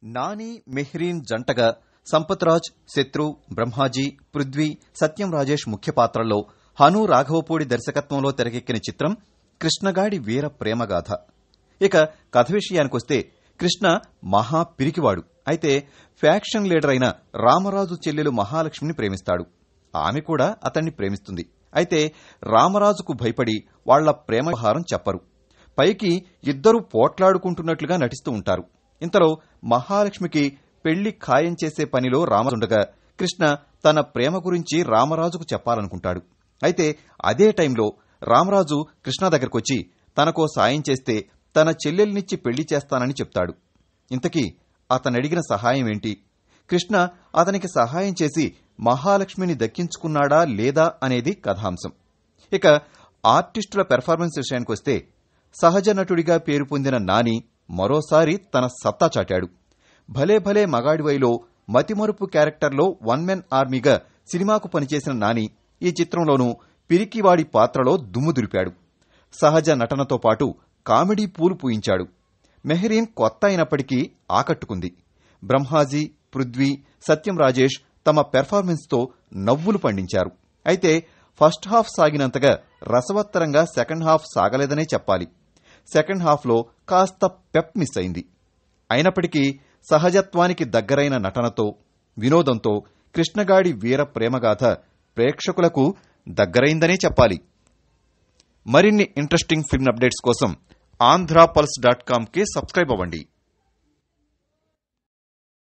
నాని మెహ్రీన్ జంటగా సంపత్ రాజ్, శత్రు, బ్రహ్మాజీ, పృథ్వీ, సత్యం రాజేష్ ముఖ్య పాత్రల్లో హను రాఘవపూడి దర్శకత్వంలో తెరకెక్కిన చిత్రం కృష్ణగాడి వీర ప్రేమగాథ. ఇక కథ విషయానికొస్తే కృష్ణ మహా పిరికివాడు. అయితే ఫ్యాక్షన్ లీడర్ అయిన రామరాజు చెల్లెలు మహాలక్ష్మిని ప్రేమిస్తాడు. ఆమె కూడా అతన్ని ప్రేమిస్తుంది. అయితే రామరాజుకు భయపడి వాళ్ల ప్రేమ వ్యవహారం చెప్పరు. పైకి ఇద్దరూ పోట్లాడుకుంటున్నట్లుగా నటిస్తూ ఉంటారు. ఇంతలో మహాలక్ష్మికి పెళ్లి ఖాయం చేసే పనిలో రామరాజుండగా కృష్ణ తన ప్రేమ గురించి రామరాజుకు చెప్పాలనుకుంటాడు. అయితే అదే టైంలో రామరాజు కృష్ణ దగ్గరకొచ్చి తనకో సాయం చేస్తే తన చెల్లెల్నిచ్చి పెళ్లి చేస్తానని చెప్తాడు. ఇంతకీ అతనడిగిన సహాయం ఏంటి? కృష్ణ అతనికి సహాయం చేసి మహాలక్ష్మిని దక్కించుకున్నాడా లేదా అనేది కథాంశం. ఇక ఆర్టిస్టుల పెర్ఫార్మెన్స్ విషయానికొస్తే సహజ నటుడిగా పేరు పొందిన నాని మరోసారి తన సత్తా చాటాడు. భలే భలే మగాడివైలో మతిమరుపు క్యారెక్టర్లో వన్ మెన్ ఆర్మీగా సినిమాకు పనిచేసిన నాని ఈ చిత్రంలోనూ పిరికివాడి పాత్రలో దుమ్ము దులిపాడు. సహజ నటనతో పాటు కామెడీ పూలు పూయించాడు. మెహరీన్ కొత్త అయినప్పటికీ ఆకట్టుకుంది. బ్రహ్మాజీ, పృథ్వీ, సత్యం రాజేష్ తమ పెర్ఫార్మెన్స్తో నవ్వులు పండించారు. అయితే ఫస్ట్ హాఫ్ సాగినంతగా రసవత్తరంగా సెకండ్ హాఫ్ సాగలేదనే చెప్పాలి. సెకండ్ హాఫ్లో కాస్త పెప్ మిస్ అయింది. అయినప్పటికీ సహజత్వానికి దగ్గరైన నటనతో, వినోదంతో కృష్ణగాడి వీర ప్రేమగాథ ప్రేక్షకులకు దగ్గరైందనే చెప్పాలి. మరిన్ని ఇంట్రెస్టింగ్ ఫిల్మ్ అప్డేట్స్ కోసం AndraPulse.com కి సబ్స్క్రైబ్ అవ్వండి.